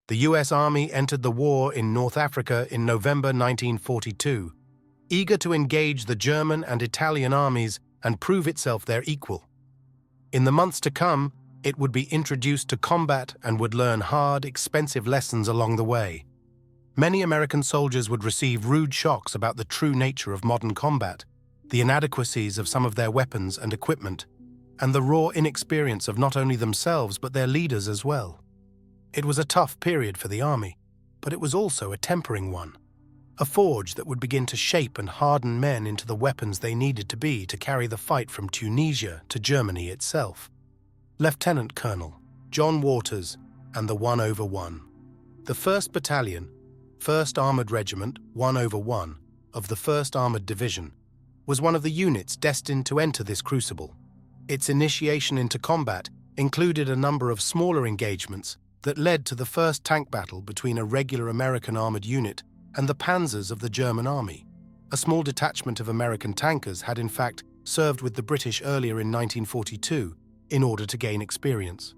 The U.S. Army entered the war in North Africa in November 1942, eager to engage the German and Italian armies and prove itself their equal. In the months to come, it would be introduced to combat and would learn hard, expensive lessons along the way. Many American soldiers would receive rude shocks about the true nature of modern combat, the inadequacies of some of their weapons and equipment, and the raw inexperience of not only themselves but their leaders as well. It was a tough period for the army, but it was also a tempering one, a forge that would begin to shape and harden men into the weapons they needed to be to carry the fight from Tunisia to Germany itself. Lieutenant Colonel John Waters and the 1/1. The 1st Battalion, 1st Armoured Regiment 1/1 of the 1st Armoured Division, was one of the units destined to enter this crucible. Its initiation into combat included a number of smaller engagements that led to the first tank battle between a regular American armoured unit and the panzers of the German army. A small detachment of American tankers had in fact served with the British earlier in 1942 in order to gain experience.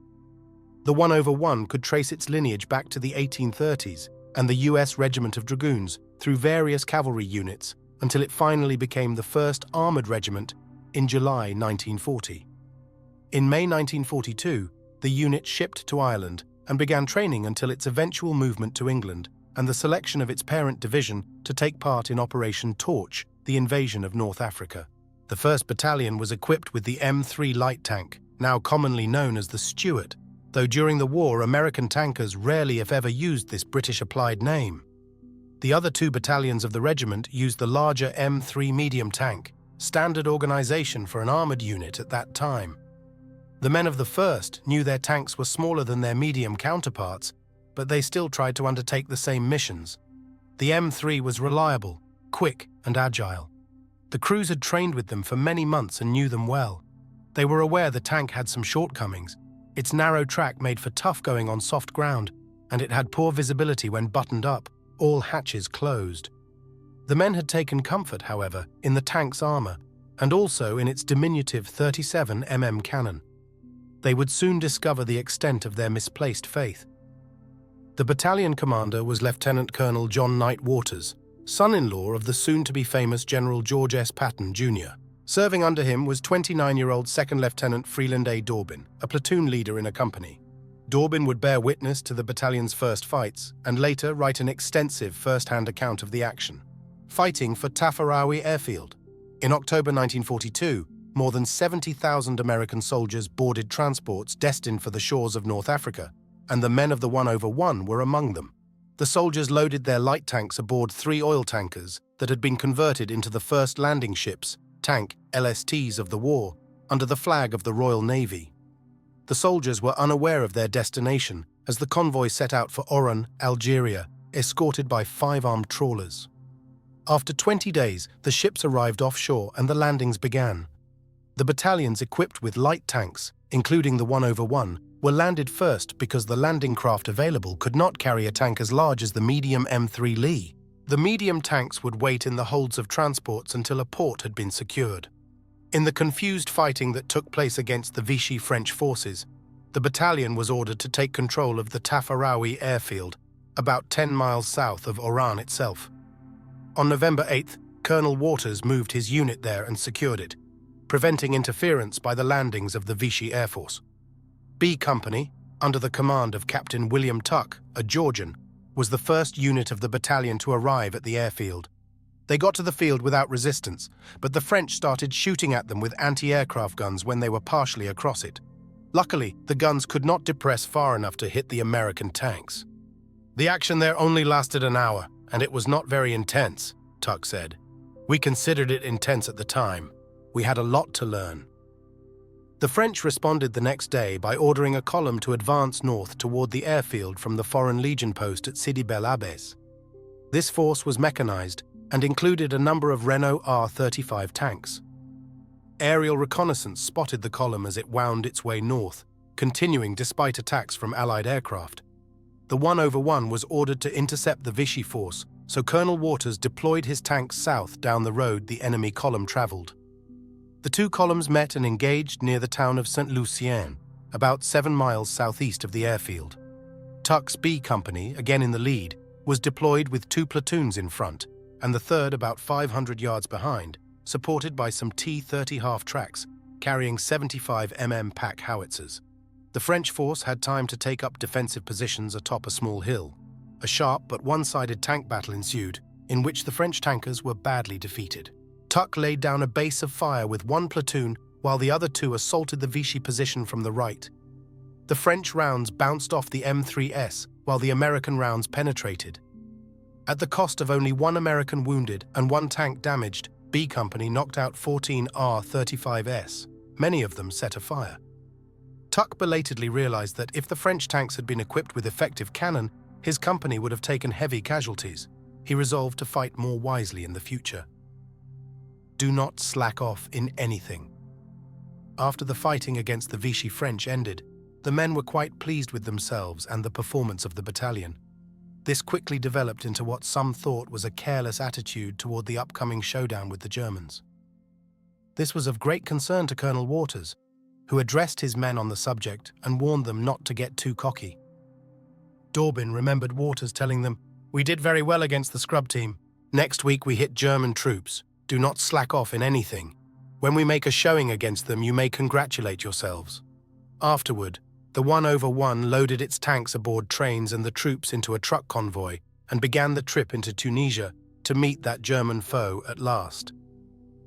The 1/1 could trace its lineage back to the 1830s and the U.S. Regiment of Dragoons through various cavalry units until it finally became the 1st Armoured Regiment in July 1940. In May 1942, the unit shipped to Ireland and began training until its eventual movement to England and the selection of its parent division to take part in Operation Torch, the invasion of North Africa. The 1st Battalion was equipped with the M3 light tank, now commonly known as the Stuart, though during the war American tankers rarely if ever used this British applied name. The other 2 battalions of the regiment used the larger M3 medium tank, standard organization for an armoured unit at that time. The men of the 1st knew their tanks were smaller than their medium counterparts, but they still tried to undertake the same missions. The M3 was reliable, quick, and agile. The crews had trained with them for many months and knew them well. They were aware the tank had some shortcomings. Its narrow track made for tough going on soft ground, and it had poor visibility when buttoned up, all hatches closed. The men had taken comfort, however, in the tank's armour, and also in its diminutive 37 mm cannon. They would soon discover the extent of their misplaced faith. The battalion commander was Lieutenant Colonel John Knight Waters, son-in-law of the soon-to-be famous General George S. Patton, Jr. Serving under him was 29-year-old 2nd Lieutenant Freeland A. Dorbin, a platoon leader in a company. Dorbin would bear witness to the battalion's first fights and later write an extensive first-hand account of the action. Fighting for Tafarawi Airfield. In October 1942, more than 70,000 American soldiers boarded transports destined for the shores of North Africa, and the men of the 1/1 were among them. The soldiers loaded their light tanks aboard 3 oil tankers that had been converted into the first landing ships, tank LSTs of the war, under the flag of the Royal Navy. The soldiers were unaware of their destination as the convoy set out for Oran, Algeria, escorted by 5 armed trawlers. After 20 days, the ships arrived offshore and the landings began. The battalions equipped with light tanks, including the 1/1, were landed first because the landing craft available could not carry a tank as large as the medium M3 Lee. The medium tanks would wait in the holds of transports until a port had been secured. In the confused fighting that took place against the Vichy French forces, the battalion was ordered to take control of the Tafarawi airfield, about 10 miles south of Oran itself. On November 8th, Colonel Waters moved his unit there and secured it, preventing interference by the landings of the Vichy Air Force. B Company, under the command of Captain William Tuck, a Georgian, was the first unit of the battalion to arrive at the airfield. They got to the field without resistance, but the French started shooting at them with anti-aircraft guns when they were partially across it. Luckily, the guns could not depress far enough to hit the American tanks. The action there only lasted an hour, and it was not very intense, Tuck said. We considered it intense at the time. We had a lot to learn. The French responded the next day by ordering a column to advance north toward the airfield from the Foreign Legion post at Sidi Bel Abbes. This force was mechanized and included a number of Renault R-35 tanks. Aerial reconnaissance spotted the column as it wound its way north, continuing despite attacks from Allied aircraft. The 1/1 was ordered to intercept the Vichy force, so Colonel Waters deployed his tanks south down the road the enemy column traveled. The 2 columns met and engaged near the town of Saint-Lucien, about 7 miles southeast of the airfield. Tuck's B Company, again in the lead, was deployed with 2 platoons in front, and the third about 500 yards behind, supported by some T-30 half-tracks, carrying 75 pack howitzers. The French force had time to take up defensive positions atop a small hill. A sharp but one-sided tank battle ensued, in which the French tankers were badly defeated. Tuck laid down a base of fire with 1 platoon, while the other 2 assaulted the Vichy position from the right. The French rounds bounced off the M3S, while the American rounds penetrated. At the cost of only 1 American wounded and 1 tank damaged, B Company knocked out 14 R-35S. Many of them set afire. Tuck belatedly realized that if the French tanks had been equipped with effective cannon, his company would have taken heavy casualties. He resolved to fight more wisely in the future. Do not slack off in anything. After the fighting against the Vichy French ended, the men were quite pleased with themselves and the performance of the battalion. This quickly developed into what some thought was a careless attitude toward the upcoming showdown with the Germans. This was of great concern to Colonel Waters, who addressed his men on the subject and warned them not to get too cocky. Dorbin remembered Waters telling them, "We did very well against the scrub team. Next week we hit German troops. Do not slack off in anything. When we make a showing against them, you may congratulate yourselves." Afterward, the 1/1 loaded its tanks aboard trains and the troops into a truck convoy and began the trip into Tunisia to meet that German foe at last.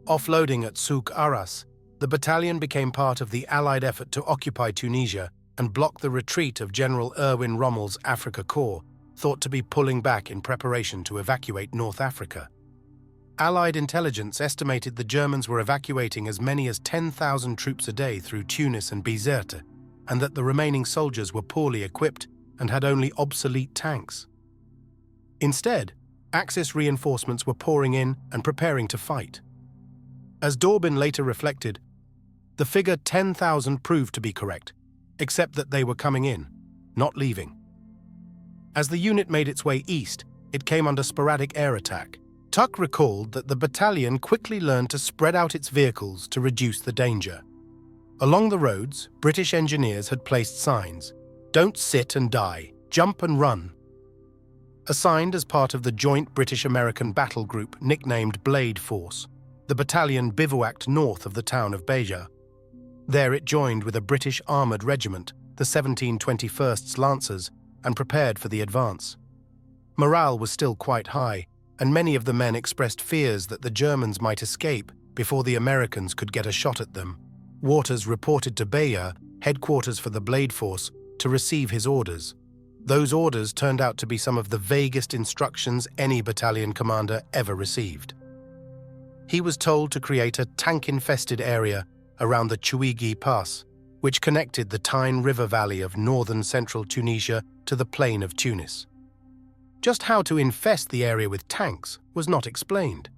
Offloading at Souk Arras, the battalion became part of the Allied effort to occupy Tunisia and block the retreat of General Erwin Rommel's Afrika Korps, thought to be pulling back in preparation to evacuate North Africa. Allied intelligence estimated the Germans were evacuating as many as 10,000 troops a day through Tunis and Bizerte, and that the remaining soldiers were poorly equipped and had only obsolete tanks. Instead, Axis reinforcements were pouring in and preparing to fight. As Dorbin later reflected, the figure 10,000 proved to be correct, except that they were coming in, not leaving. As the unit made its way east, it came under sporadic air attack. Tuck recalled that the battalion quickly learned to spread out its vehicles to reduce the danger. Along the roads, British engineers had placed signs, "Don't sit and die, jump and run." Assigned as part of the joint British-American battle group nicknamed Blade Force, the battalion bivouacked north of the town of Beja. There it joined with a British armoured regiment, the 1721st Lancers, and prepared for the advance. Morale was still quite high, and many of the men expressed fears that the Germans might escape before the Americans could get a shot at them. Waters reported to Beja, headquarters for the Blade Force, to receive his orders. Those orders turned out to be some of the vaguest instructions any battalion commander ever received. He was told to create a tank-infested area around the Chouigi Pass, which connected the Tyne River valley of northern central Tunisia to the plain of Tunis. Just how to infest the area with tanks was not explained.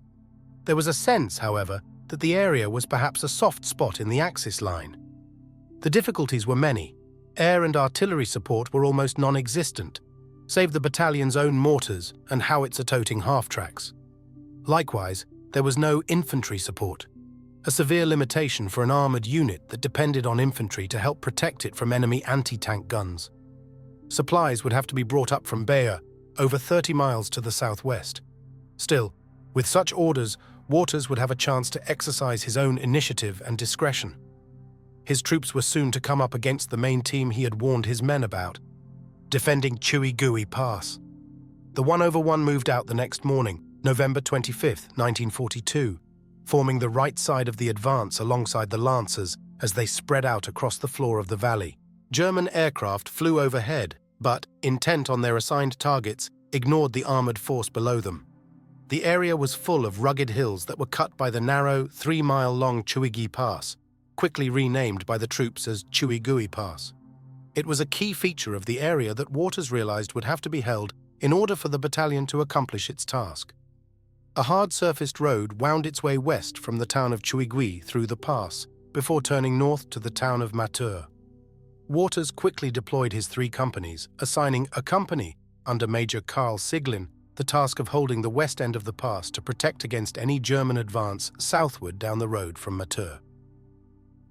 There was a sense, however, that the area was perhaps a soft spot in the Axis line. The difficulties were many. Air and artillery support were almost non-existent, save the battalion's own mortars and howitzer-toting half-tracks. Likewise, there was no infantry support, a severe limitation for an armoured unit that depended on infantry to help protect it from enemy anti-tank guns. Supplies would have to be brought up from Beja, over 30 miles to the southwest. Still, with such orders, Waters would have a chance to exercise his own initiative and discretion. His troops were soon to come up against the main team he had warned his men about, defending Chouigi Pass. The 1/1 moved out the next morning, November 25, 1942, forming the right side of the advance alongside the Lancers as they spread out across the floor of the valley. German aircraft flew overhead, but, intent on their assigned targets, ignored the armoured force below them. The area was full of rugged hills that were cut by the narrow, 3-mile-long Chouigi Pass, quickly renamed by the troops as Chouigi Pass. It was a key feature of the area that Waters realized would have to be held in order for the battalion to accomplish its task. A hard-surfaced road wound its way west from the town of Chouigi through the pass, before turning north to the town of Matur. Waters quickly deployed his 3 companies, assigning a company, under Major Karl Siglin, the task of holding the west end of the pass to protect against any German advance southward down the road from Matur.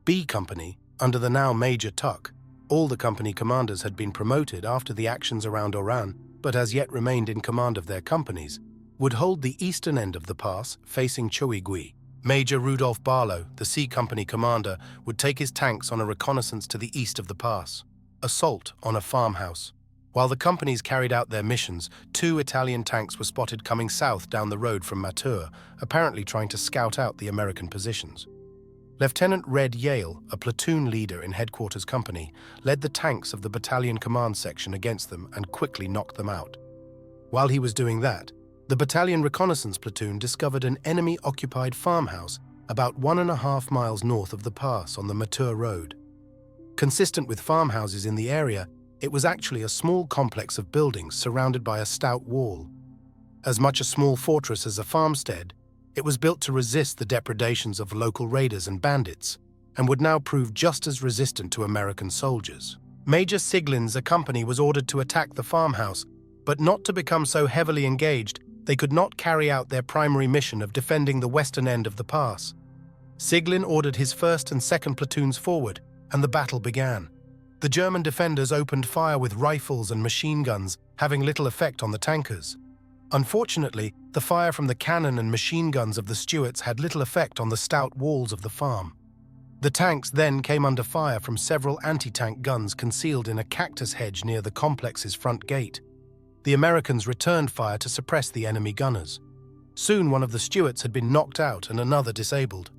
B Company, under the now Major Tuck, All the company commanders had been promoted after the actions around Oran, but as yet remained in command of their companies, would hold the eastern end of the pass facing Choigui. Major Rudolph Barlow, the C Company commander, would take his tanks on a reconnaissance to the east of the pass. Assault on a farmhouse. While the companies carried out their missions, 2 Italian tanks were spotted coming south down the road from Matur, apparently trying to scout out the American positions. Lieutenant Red Yale, a platoon leader in Headquarters Company, led the tanks of the battalion command section against them and quickly knocked them out. While he was doing that, the battalion reconnaissance platoon discovered an enemy-occupied farmhouse about 1.5 miles north of the pass on the Matur road. Consistent with farmhouses in the area, it was actually a small complex of buildings surrounded by a stout wall. As much a small fortress as a farmstead, it was built to resist the depredations of local raiders and bandits, and would now prove just as resistant to American soldiers. Major Siglin's company was ordered to attack the farmhouse, but not to become so heavily engaged they could not carry out their primary mission of defending the western end of the pass. Siglin ordered his 1st and 2nd platoons forward, and the battle began. The German defenders opened fire with rifles and machine guns, having little effect on the tankers. Unfortunately, the fire from the cannon and machine guns of the Stuarts had little effect on the stout walls of the farm. The tanks then came under fire from several anti-tank guns concealed in a cactus hedge near the complex's front gate. The Americans returned fire to suppress the enemy gunners. Soon one of the Stuarts had been knocked out and another disabled.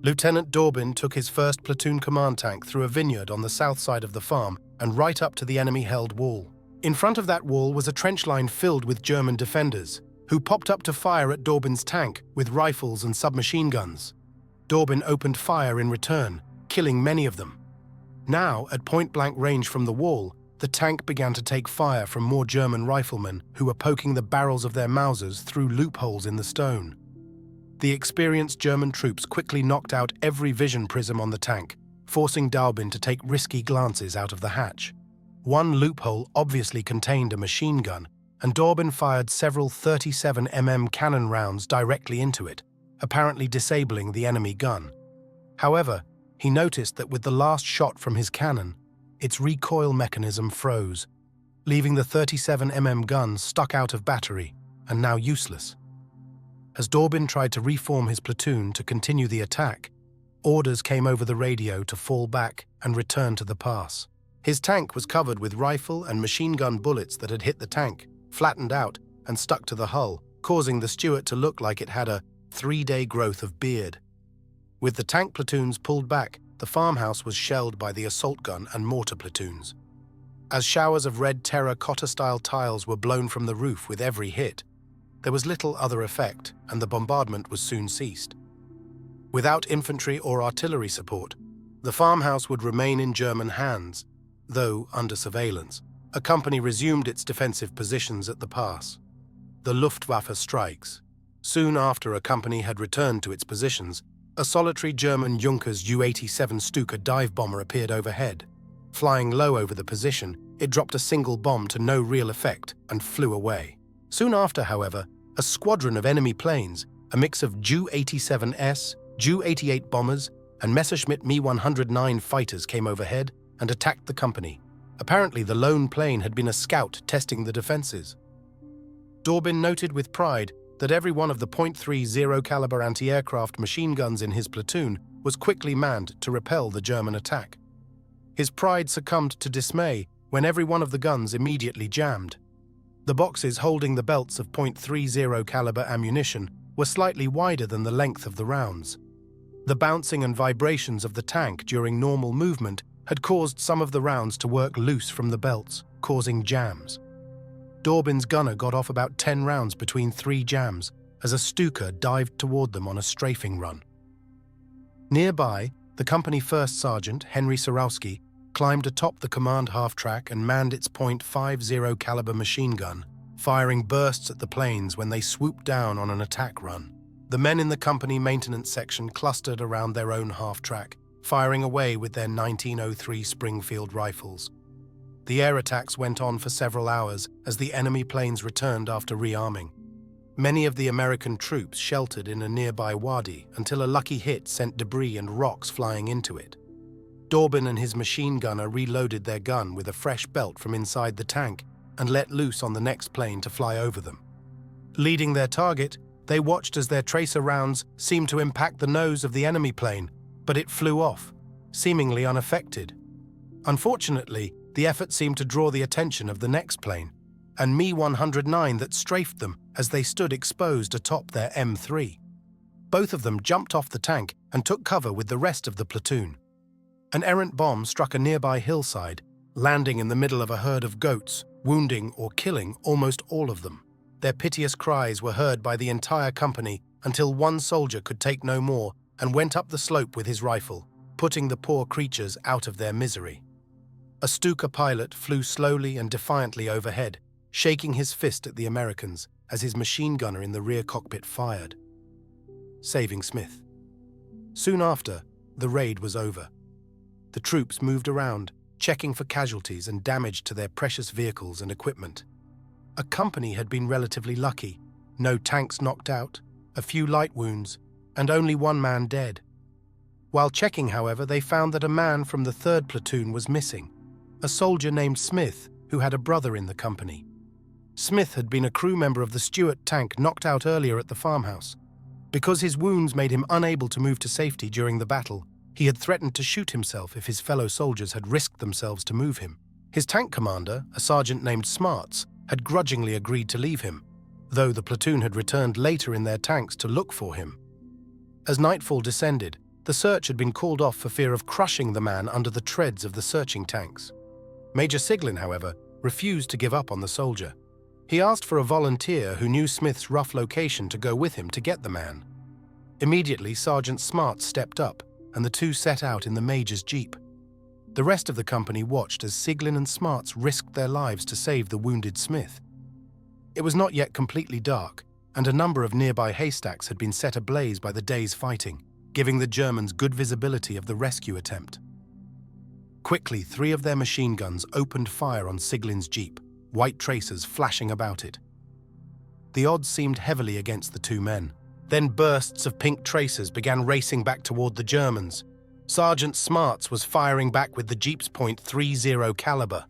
Lieutenant Dorbin took his 1st platoon command tank through a vineyard on the south side of the farm and right up to the enemy-held wall. In front of that wall was a trench line filled with German defenders, who popped up to fire at Dorbin's tank with rifles and submachine guns. Dorbin opened fire in return, killing many of them. Now, at point-blank range from the wall, the tank began to take fire from more German riflemen who were poking the barrels of their Mausers through loopholes in the stone. The experienced German troops quickly knocked out every vision prism on the tank, forcing Dorbin to take risky glances out of the hatch. One loophole obviously contained a machine gun, and Dorbin fired several 37mm cannon rounds directly into it, apparently disabling the enemy gun. However, he noticed that with the last shot from his cannon, its recoil mechanism froze, leaving the 37mm gun stuck out of battery and now useless. As Dorbin tried to reform his platoon to continue the attack, orders came over the radio to fall back and return to the pass. His tank was covered with rifle and machine gun bullets that had hit the tank, flattened out, and stuck to the hull, causing the Stuart to look like it had a 3-day growth of beard. With the tank platoons pulled back, the farmhouse was shelled by the assault gun and mortar platoons. As showers of red terracotta-style tiles were blown from the roof with every hit, there was little other effect, and the bombardment was soon ceased. Without infantry or artillery support, the farmhouse would remain in German hands, though under surveillance. A company resumed its defensive positions at the pass. The Luftwaffe strikes. Soon after a company had returned to its positions, a solitary German Junkers Ju-87 Stuka dive bomber appeared overhead. Flying low over the position, it dropped a single bomb to no real effect and flew away. Soon after, however, a squadron of enemy planes, a mix of Ju-87S, Ju-88 bombers, and Messerschmitt Me-109 fighters came overhead and attacked the company. Apparently, the lone plane had been a scout testing the defenses. Dorbin noted with pride that every one of the .30 caliber anti-aircraft machine guns in his platoon was quickly manned to repel the German attack. His pride succumbed to dismay when every one of the guns immediately jammed. The boxes holding the belts of .30 caliber ammunition were slightly wider than the length of the rounds. The bouncing and vibrations of the tank during normal movement had caused some of the rounds to work loose from the belts, causing jams. Dorbin's gunner got off about 10 rounds between 3 jams as a Stuka dived toward them on a strafing run. Nearby, the company first sergeant, Henry Sorowski, climbed atop the command half-track and manned its .50 caliber machine gun, firing bursts at the planes when they swooped down on an attack run. The men in the company maintenance section clustered around their own half-track, firing away with their 1903 Springfield rifles. The air attacks went on for several hours as the enemy planes returned after rearming. Many of the American troops sheltered in a nearby wadi until a lucky hit sent debris and rocks flying into it. Dorbin and his machine gunner reloaded their gun with a fresh belt from inside the tank and let loose on the next plane to fly over them. Leading their target, they watched as their tracer rounds seemed to impact the nose of the enemy plane, but it flew off, seemingly unaffected. Unfortunately, the effort seemed to draw the attention of the next plane, and Mi-109 that strafed them as they stood exposed atop their M3. Both of them jumped off the tank and took cover with the rest of the platoon. An errant bomb struck a nearby hillside, landing in the middle of a herd of goats, wounding or killing almost all of them. Their piteous cries were heard by the entire company until one soldier could take no more and went up the slope with his rifle, putting the poor creatures out of their misery. A Stuka pilot flew slowly and defiantly overhead, shaking his fist at the Americans as his machine gunner in the rear cockpit fired, saving Smith. Soon after, the raid was over. The troops moved around, checking for casualties and damage to their precious vehicles and equipment. A company had been relatively lucky, no tanks knocked out, a few light wounds, and only one man dead. While checking, however, they found that a man from the 3rd platoon was missing, a soldier named Smith who had a brother in the company. Smith had been a crew member of the Stuart tank knocked out earlier at the farmhouse. Because his wounds made him unable to move to safety during the battle, he had threatened to shoot himself if his fellow soldiers had risked themselves to move him. His tank commander, a sergeant named Smarts, had grudgingly agreed to leave him, though the platoon had returned later in their tanks to look for him. As nightfall descended, the search had been called off for fear of crushing the man under the treads of the searching tanks. Major Siglin, however, refused to give up on the soldier. He asked for a volunteer who knew Smith's rough location to go with him to get the man. Immediately, Sergeant Smarts stepped up, and the two set out in the Major's jeep. The rest of the company watched as Siglin and Smarts risked their lives to save the wounded Smith. It was not yet completely dark, and a number of nearby haystacks had been set ablaze by the day's fighting, giving the Germans good visibility of the rescue attempt. Quickly, 3 of their machine guns opened fire on Siglin's jeep, white tracers flashing about it. The odds seemed heavily against the 2 men. Then bursts of pink tracers began racing back toward the Germans. Sergeant Smarts was firing back with the jeep's .30 caliber.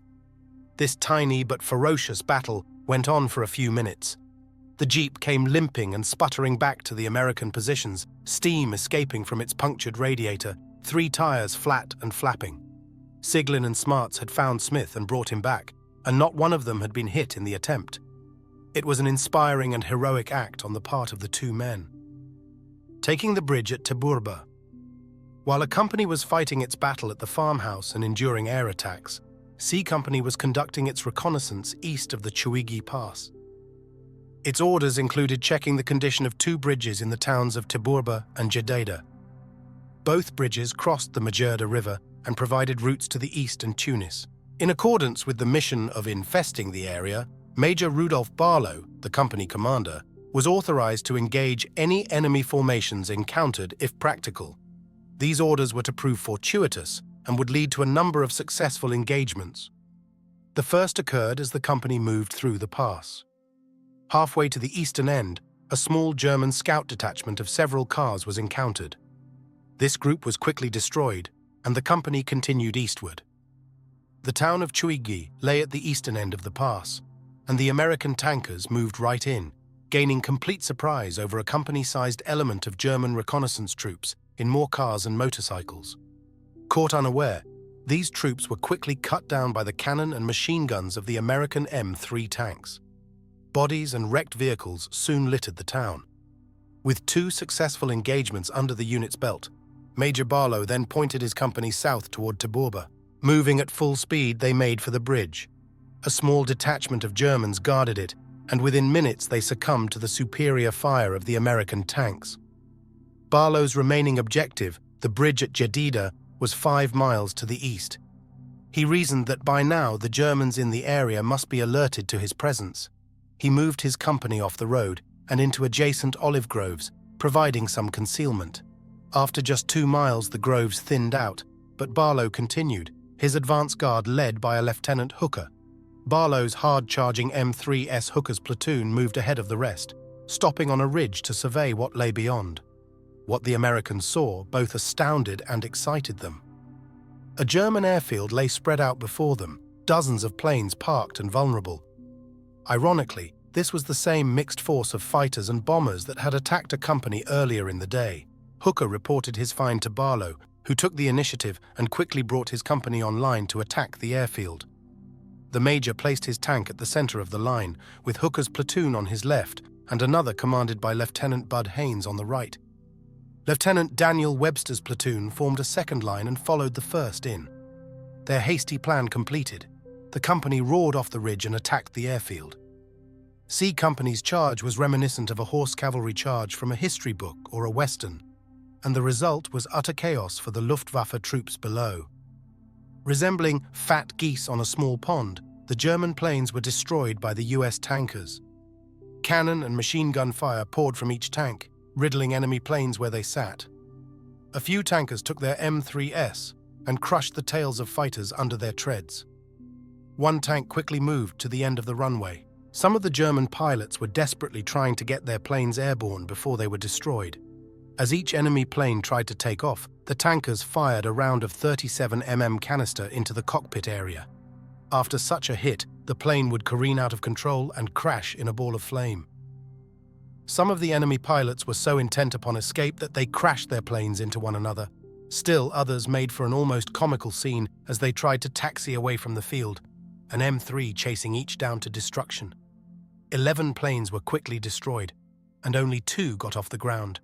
This tiny but ferocious battle went on for a few minutes. The jeep came limping and sputtering back to the American positions, steam escaping from its punctured radiator, 3 tires flat and flapping. Siglin and Smarts had found Smith and brought him back, and not one of them had been hit in the attempt. It was an inspiring and heroic act on the part of the 2 men. Taking the bridge at Taburba. While a company was fighting its battle at the farmhouse and enduring air attacks, C Company was conducting its reconnaissance east of the Chuigi Pass. Its orders included checking the condition of 2 bridges in the towns of Taburba and Jadida. Both bridges crossed the Majerda River and provided routes to the east and Tunis. In accordance with the mission of infesting the area, Major Rudolph Barlow, the company commander, was authorized to engage any enemy formations encountered if practical. These orders were to prove fortuitous and would lead to a number of successful engagements. The first occurred as the company moved through the pass. Halfway to the eastern end, a small German scout detachment of several cars was encountered. This group was quickly destroyed, and the company continued eastward. The town of Chuigi lay at the eastern end of the pass, and the American tankers moved right in, gaining complete surprise over a company-sized element of German reconnaissance troops in more cars and motorcycles. Caught unaware, these troops were quickly cut down by the cannon and machine guns of the American M3 tanks. Bodies and wrecked vehicles soon littered the town. With 2 successful engagements under the unit's belt, Major Barlow then pointed his company south toward Taburba. Moving at full speed, they made for the bridge. A small detachment of Germans guarded it, and within minutes they succumbed to the superior fire of the American tanks. Barlow's remaining objective, the bridge at Jadida, was 5 miles to the east. He reasoned that by now the Germans in the area must be alerted to his presence. He moved his company off the road and into adjacent olive groves, providing some concealment. After just 2 miles, the groves thinned out, but Barlow continued, his advance guard led by a Lieutenant Hooker. Barlow's hard-charging M3S Hooker's platoon moved ahead of the rest, stopping on a ridge to survey what lay beyond. What the Americans saw both astounded and excited them. A German airfield lay spread out before them, dozens of planes parked and vulnerable. Ironically, this was the same mixed force of fighters and bombers that had attacked a company earlier in the day. Hooker reported his find to Barlow, who took the initiative and quickly brought his company online to attack the airfield. The major placed his tank at the center of the line, with Hooker's platoon on his left and another commanded by Lieutenant Bud Haynes on the right. Lieutenant Daniel Webster's platoon formed a second line and followed the first in. Their hasty plan completed, the company roared off the ridge and attacked the airfield. C Company's charge was reminiscent of a horse cavalry charge from a history book or a western, and the result was utter chaos for the Luftwaffe troops below. Resembling fat geese on a small pond, the German planes were destroyed by the US tankers. Cannon and machine gun fire poured from each tank, riddling enemy planes where they sat. A few tankers took their M3S and crushed the tails of fighters under their treads. One tank quickly moved to the end of the runway. Some of the German pilots were desperately trying to get their planes airborne before they were destroyed. As each enemy plane tried to take off, the tankers fired a round of 37mm canister into the cockpit area. After such a hit, the plane would careen out of control and crash in a ball of flame. Some of the enemy pilots were so intent upon escape that they crashed their planes into one another. Still, others made for an almost comical scene as they tried to taxi away from the field, an M3 chasing each down to destruction. 11 planes were quickly destroyed, and only 2 got off the ground.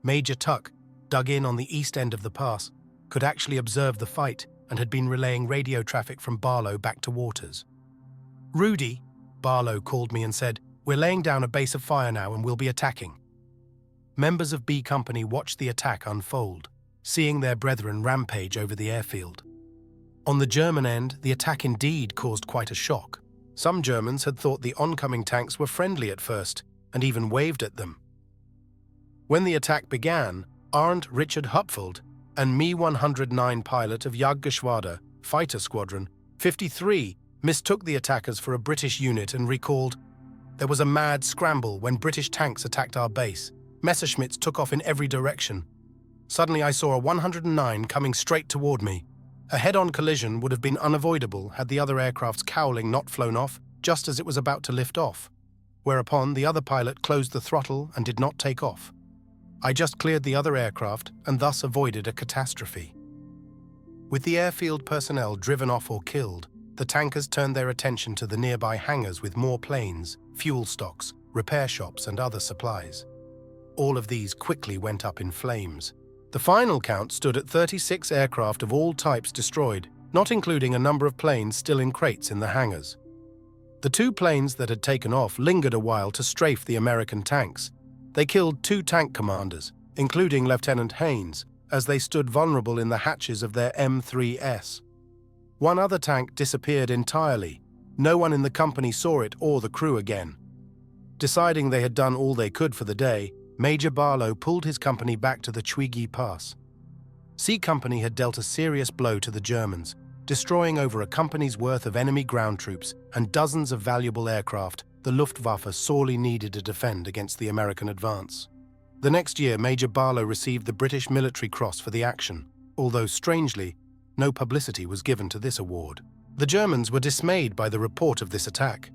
Major Tuck, dug in on the east end of the pass, could actually observe the fight and had been relaying radio traffic from Barlow back to Waters. "Rudy," Barlow called me and said, "We're laying down a base of fire now and we'll be attacking." Members of B Company watched the attack unfold, seeing their brethren rampage over the airfield. On the German end, the attack indeed caused quite a shock. Some Germans had thought the oncoming tanks were friendly at first and even waved at them. When the attack began, Arndt Richard Hupfeld, and Me-109 pilot of Jagdgeschwader, Fighter Squadron 53, mistook the attackers for a British unit and recalled, "There was a mad scramble when British tanks attacked our base. Messerschmitts took off in every direction. Suddenly I saw a 109 coming straight toward me. A head-on collision would have been unavoidable had the other aircraft's cowling not flown off just as it was about to lift off, whereupon the other pilot closed the throttle and did not take off. I just cleared the other aircraft and thus avoided a catastrophe." With the airfield personnel driven off or killed, the tankers turned their attention to the nearby hangars with more planes, fuel stocks, repair shops, and other supplies. All of these quickly went up in flames. The final count stood at 36 aircraft of all types destroyed, not including a number of planes still in crates in the hangars. The 2 planes that had taken off lingered a while to strafe the American tanks. They killed 2 tank commanders, including Lieutenant Haynes, as they stood vulnerable in the hatches of their M3S. One other tank disappeared entirely. No one in the company saw it or the crew again. Deciding they had done all they could for the day, Major Barlow pulled his company back to the Chwigi Pass. C Company had dealt a serious blow to the Germans, destroying over a company's worth of enemy ground troops and dozens of valuable aircraft the Luftwaffe sorely needed to defend against the American advance. The next year, Major Barlow received the British Military Cross for the action, although strangely, no publicity was given to this award. The Germans were dismayed by the report of this attack,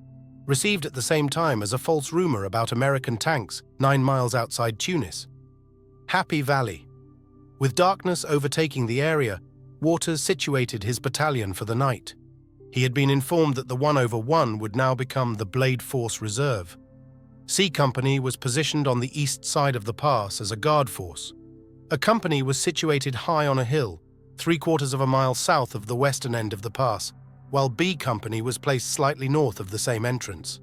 received at the same time as a false rumor about American tanks 9 miles outside Tunis. Happy Valley. With darkness overtaking the area, Waters situated his battalion for the night. He had been informed that the 1/1 would now become the Blade Force Reserve. C Company was positioned on the east side of the pass as a guard force. A company was situated high on a hill, 3/4 of a mile south of the western end of the pass, while B Company was placed slightly north of the same entrance.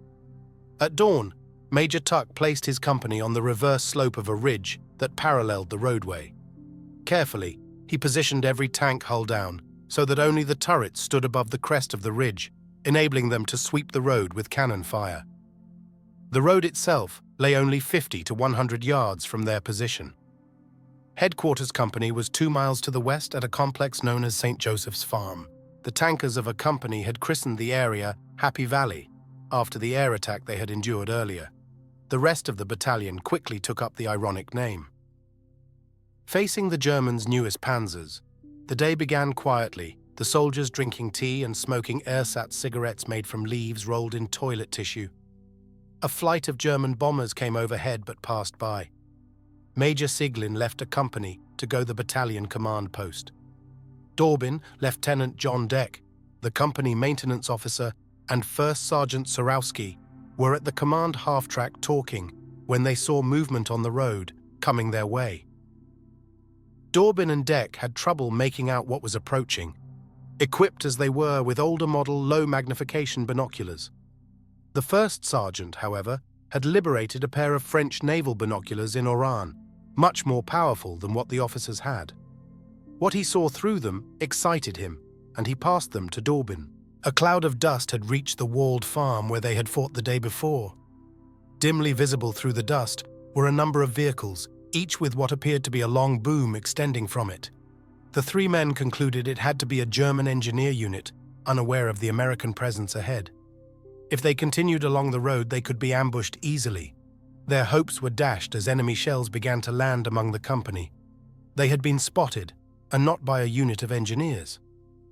At dawn, Major Tuck placed his company on the reverse slope of a ridge that paralleled the roadway. Carefully, he positioned every tank hull down so that only the turrets stood above the crest of the ridge, enabling them to sweep the road with cannon fire. The road itself lay only 50 to 100 yards from their position. Headquarters Company was 2 miles to the west at a complex known as St. Joseph's Farm. The tankers of a company had christened the area Happy Valley, after the air attack they had endured earlier. The rest of the battalion quickly took up the ironic name. Facing the Germans' newest panzers, The day began quietly, the soldiers drinking tea and smoking ersatz cigarettes made from leaves rolled in toilet tissue. A flight of German bombers came overhead but passed by. Major Siglin left a company to go the battalion command post. Dorbin, Lieutenant John Deck, the company maintenance officer, and First Sergeant Sorowski were at the command half-track talking when they saw movement on the road coming their way. Dorbin and Deck had trouble making out what was approaching, equipped as they were with older model low-magnification binoculars. The first sergeant, however, had liberated a pair of French naval binoculars in Oran, much more powerful than what the officers had. What he saw through them excited him, and he passed them to Dorbin. A cloud of dust had reached the walled farm where they had fought the day before. Dimly visible through the dust were a number of vehicles, each with what appeared to be a long boom extending from it. The three men concluded it had to be a German engineer unit, unaware of the American presence ahead. If they continued along the road, they could be ambushed easily. Their hopes were dashed as enemy shells began to land among the company. They had been spotted, and not by a unit of engineers.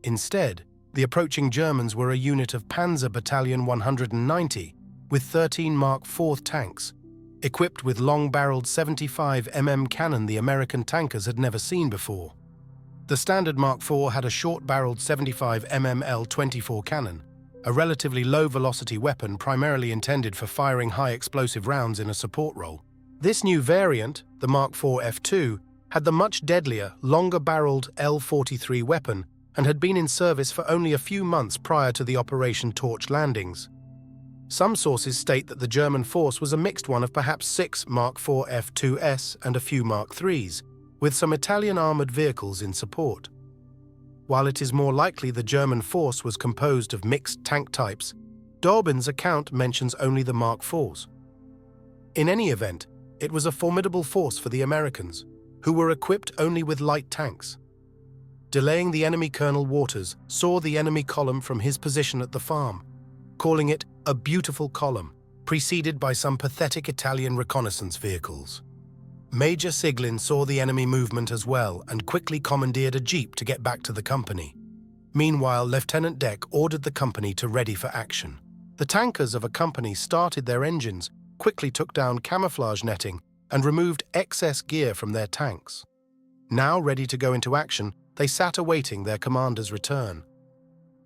Instead, the approaching Germans were a unit of Panzer Battalion 190 with 13 Mark IV tanks, equipped with long-barreled 75mm cannon the American tankers had never seen before. The standard Mark IV had a short-barreled 75mm L-24 cannon, a relatively low-velocity weapon primarily intended for firing high-explosive rounds in a support role. This new variant, the Mark IV F2, had the much deadlier, longer-barreled L-43 weapon and had been in service for only a few months prior to the Operation Torch landings. Some sources state that the German force was a mixed one of perhaps 6 Mark IV F2S and a few Mark IIIs, with some Italian armoured vehicles in support. While it is more likely the German force was composed of mixed tank types, Dorbin's account mentions only the Mark IVs. In any event, it was a formidable force for the Americans, who were equipped only with light tanks. Delaying the enemy, Colonel Waters saw the enemy column from his position at the farm, calling it a beautiful column, preceded by some pathetic Italian reconnaissance vehicles. Major Siglin saw the enemy movement as well and quickly commandeered a jeep to get back to the company. Meanwhile, Lieutenant Deck ordered the company to ready for action. The tankers of a company started their engines, quickly took down camouflage netting, and removed excess gear from their tanks. Now ready to go into action, they sat awaiting their commander's return.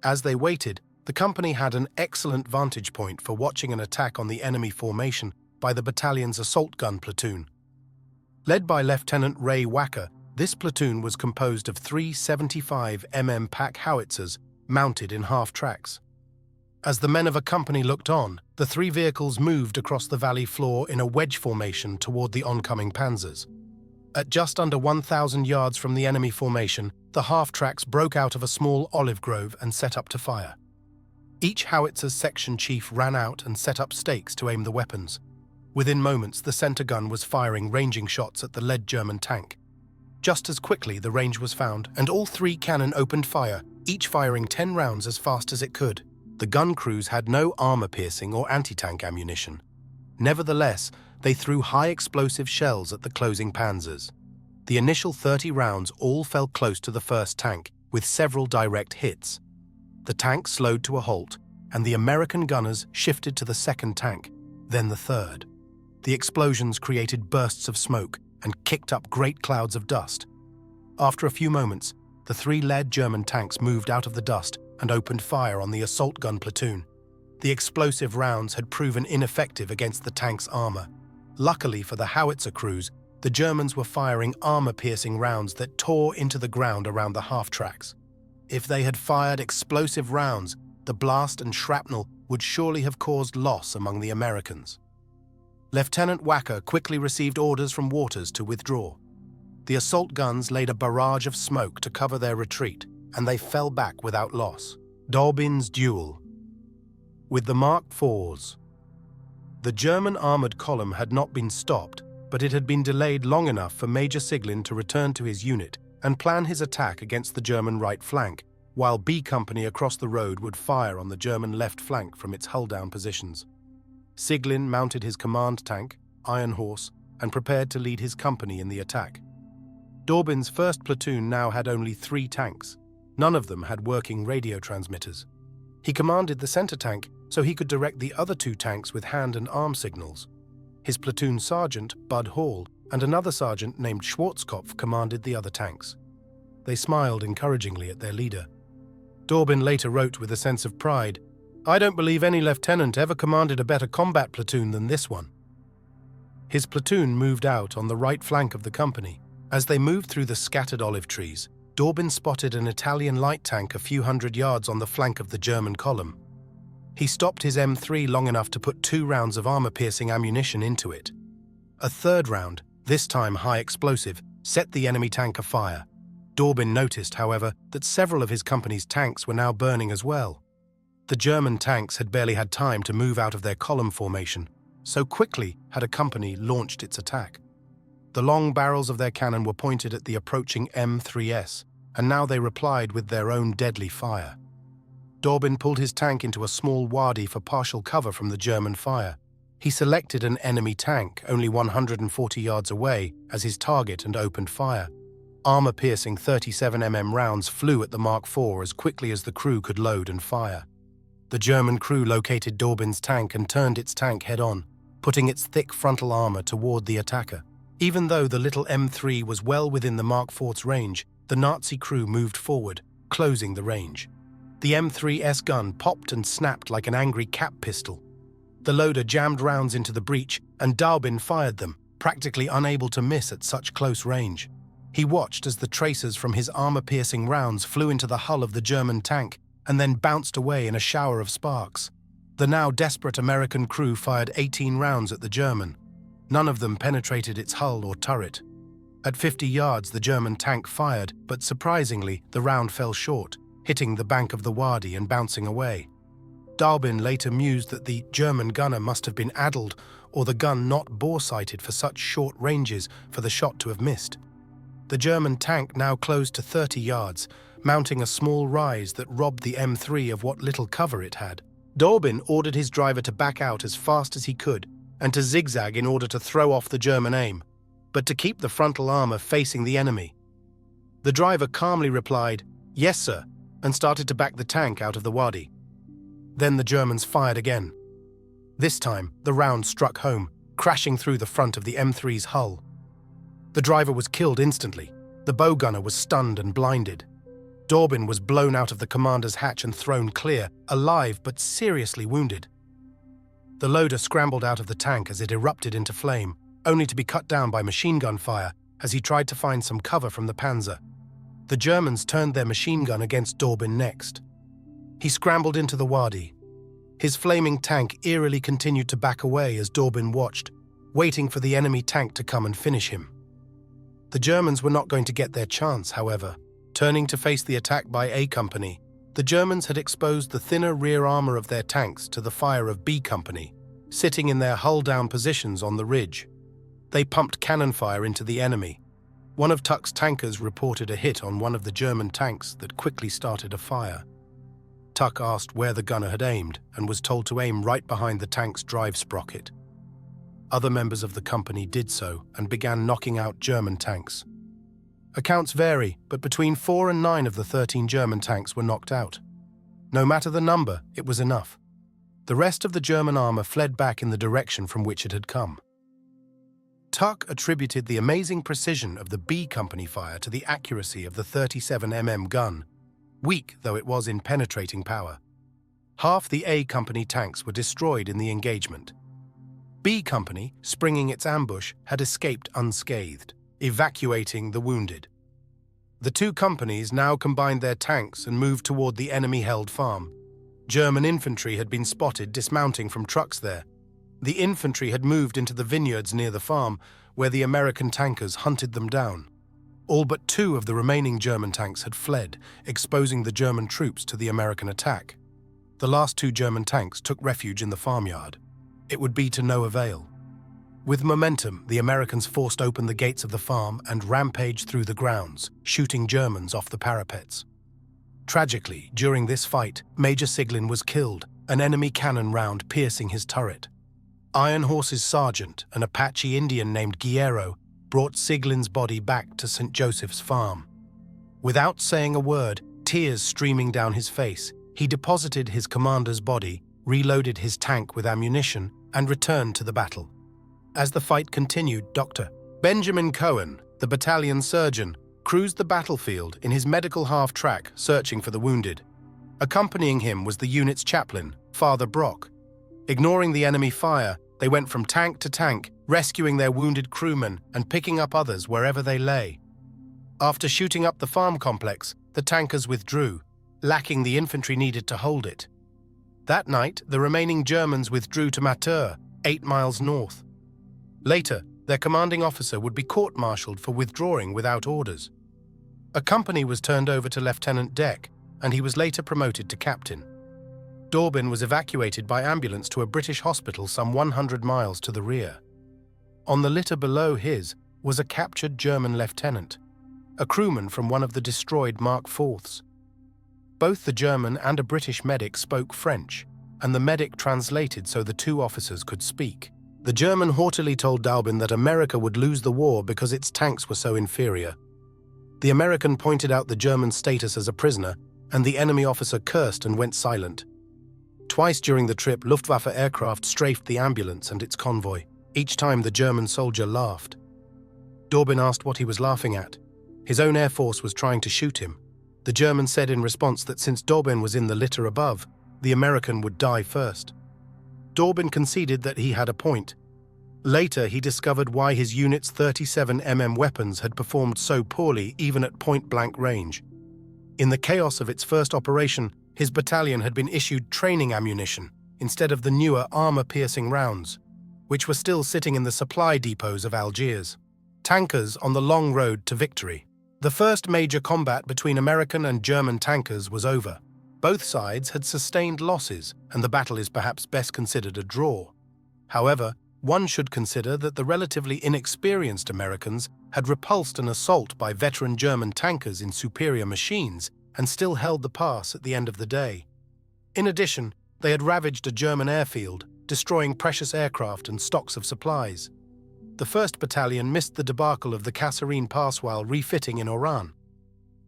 As they waited, the company had an excellent vantage point for watching an attack on the enemy formation by the battalion's assault gun platoon. Led by Lieutenant Ray Wacker, this platoon was composed of 3 75mm pack howitzers mounted in half-tracks. As the men of a company looked on, the three vehicles moved across the valley floor in a wedge formation toward the oncoming panzers. At just under 1,000 yards from the enemy formation, the half-tracks broke out of a small olive grove and set up to fire. Each howitzer's section chief ran out and set up stakes to aim the weapons. Within moments, the center gun was firing ranging shots at the lead German tank. Just as quickly, the range was found, and all three cannon opened fire, each firing 10 rounds as fast as it could. The gun crews had no armor-piercing or anti-tank ammunition. Nevertheless, they threw high-explosive shells at the closing panzers. The initial 30 rounds all fell close to the first tank, with several direct hits. The tank slowed to a halt, and the American gunners shifted to the second tank, then the third. The explosions created bursts of smoke and kicked up great clouds of dust. After a few moments, the 3 lead German tanks moved out of the dust and opened fire on the assault gun platoon. The explosive rounds had proven ineffective against the tank's armor. Luckily for the howitzer crews, the Germans were firing armor-piercing rounds that tore into the ground around the half-tracks. If they had fired explosive rounds, the blast and shrapnel would surely have caused loss among the Americans. Lieutenant Wacker quickly received orders from Waters to withdraw. The assault guns laid a barrage of smoke to cover their retreat, and they fell back without loss. Dorbin's duel. With the Mark IVs. The German armored column had not been stopped, but it had been delayed long enough for Major Siglin to return to his unit and plan his attack against the German right flank, while B Company across the road would fire on the German left flank from its hull-down positions. Siglin mounted his command tank, Iron Horse, and prepared to lead his company in the attack. Dorbin's first platoon now had only 3 tanks. None of them had working radio transmitters. He commanded the center tank so he could direct the other 2 tanks with hand and arm signals. His platoon sergeant, Bud Hall, and another sergeant named Schwarzkopf commanded the other tanks. They smiled encouragingly at their leader. Dorbin later wrote with a sense of pride, "I don't believe any lieutenant ever commanded a better combat platoon than this one." His platoon moved out on the right flank of the company. As they moved through the scattered olive trees, Dorbin spotted an Italian light tank a few hundred yards on the flank of the German column. He stopped his M3 long enough to put 2 rounds of armor-piercing ammunition into it. A third round, this time high explosive, set the enemy tank afire. Dorbin noticed, however, that several of his company's tanks were now burning as well. The German tanks had barely had time to move out of their column formation. So quickly had a company launched its attack. The long barrels of their cannon were pointed at the approaching M3S, and now they replied with their own deadly fire. Dorbin pulled his tank into a small wadi for partial cover from the German fire. He selected an enemy tank only 140 yards away as his target and opened fire. Armor-piercing 37mm rounds flew at the Mark IV as quickly as the crew could load and fire. The German crew located Dorbin's tank and turned its tank head-on, putting its thick frontal armor toward the attacker. Even though the little M3 was well within the Mark IV's range, the Nazi crew moved forward, closing the range. The M3's gun popped and snapped like an angry cap pistol. The loader jammed rounds into the breech, and Dorbin fired them, practically unable to miss at such close range. He watched as the tracers from his armor-piercing rounds flew into the hull of the German tank and then bounced away in a shower of sparks. The now desperate American crew fired 18 rounds at the German. None of them penetrated its hull or turret. At 50 yards, the German tank fired, but surprisingly, the round fell short, hitting the bank of the wadi and bouncing away. Dorbin later mused that the German gunner must have been addled or the gun not bore-sighted for such short ranges for the shot to have missed. The German tank now closed to 30 yards, mounting a small rise that robbed the M3 of what little cover it had. Dorbin ordered his driver to back out as fast as he could and to zigzag in order to throw off the German aim, but to keep the frontal armor facing the enemy. The driver calmly replied, "Yes, sir," and started to back the tank out of the wadi. Then the Germans fired again. This time, the round struck home, crashing through the front of the M3's hull. The driver was killed instantly. The bow gunner was stunned and blinded. Dorbin was blown out of the commander's hatch and thrown clear, alive but seriously wounded. The loader scrambled out of the tank as it erupted into flame, only to be cut down by machine gun fire as he tried to find some cover from the Panzer. The Germans turned their machine gun against Dorbin next. He scrambled into the wadi. His flaming tank eerily continued to back away as Dorbin watched, waiting for the enemy tank to come and finish him. The Germans were not going to get their chance, however. Turning to face the attack by A Company, the Germans had exposed the thinner rear armor of their tanks to the fire of B Company, sitting in their hull-down positions on the ridge. They pumped cannon fire into the enemy. One of Tuck's tankers reported a hit on one of the German tanks that quickly started a fire. Tuck asked where the gunner had aimed and was told to aim right behind the tank's drive sprocket. Other members of the company did so and began knocking out German tanks. Accounts vary, but between 4 and 9 of the 13 German tanks were knocked out. No matter the number, it was enough. The rest of the German armor fled back in the direction from which it had come. Tuck attributed the amazing precision of the B Company fire to the accuracy of the 37mm gun, weak though it was in penetrating power. Half the A Company tanks were destroyed in the engagement. B Company, springing its ambush, had escaped unscathed, evacuating the wounded. The 2 companies now combined their tanks and moved toward the enemy-held farm. German infantry had been spotted dismounting from trucks there. The infantry had moved into the vineyards near the farm, where the American tankers hunted them down. All but 2 of the remaining German tanks had fled, exposing the German troops to the American attack. The last 2 German tanks took refuge in the farmyard. It would be to no avail. With momentum, the Americans forced open the gates of the farm and rampaged through the grounds, shooting Germans off the parapets. Tragically, during this fight, Major Siglin was killed, an enemy cannon round piercing his turret. Iron Horse's sergeant, an Apache Indian named Guerrero, brought Sieglin's body back to St. Joseph's farm. Without saying a word, tears streaming down his face, he deposited his commander's body, reloaded his tank with ammunition, and returned to the battle. As the fight continued, Dr. Benjamin Cohen, the battalion surgeon, cruised the battlefield in his medical half-track searching for the wounded. Accompanying him was the unit's chaplain, Father Brock. Ignoring the enemy fire, they went from tank to tank, rescuing their wounded crewmen and picking up others wherever they lay. After shooting up the farm complex, the tankers withdrew, lacking the infantry needed to hold it. That night, the remaining Germans withdrew to Matur, 8 miles north. Later, their commanding officer would be court-martialed for withdrawing without orders. A company was turned over to Lieutenant Deck, and he was later promoted to captain. Dorbin was evacuated by ambulance to a British hospital some 100 miles to the rear. On the litter below his was a captured German lieutenant, a crewman from one of the destroyed Mark IVs. Both the German and a British medic spoke French, and the medic translated so the two officers could speak. The German haughtily told Dorbin that America would lose the war because its tanks were so inferior. The American pointed out the German's status as a prisoner, and the enemy officer cursed and went silent. Twice during the trip, Luftwaffe aircraft strafed the ambulance and its convoy. Each time the German soldier laughed. Dorbin asked what he was laughing at. His own air force was trying to shoot him. The German said in response that since Dorbin was in the litter above, the American would die first. Dorbin conceded that he had a point. Later, he discovered why his unit's 37mm weapons had performed so poorly even at point-blank range. In the chaos of its first operation, his battalion had been issued training ammunition instead of the newer armor-piercing rounds, which were still sitting in the supply depots of Algiers. Tankers on the long road to victory. The first major combat between American and German tankers was over. Both sides had sustained losses, and the battle is perhaps best considered a draw. However, one should consider that the relatively inexperienced Americans had repulsed an assault by veteran German tankers in superior machines and still held the pass at the end of the day. In addition, they had ravaged a German airfield, destroying precious aircraft and stocks of supplies. The 1st Battalion missed the debacle of the Kasserine Pass while refitting in Oran.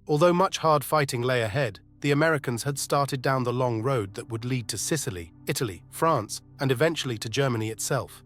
Although much hard fighting lay ahead, the Americans had started down the long road that would lead to Sicily, Italy, France, and eventually to Germany itself.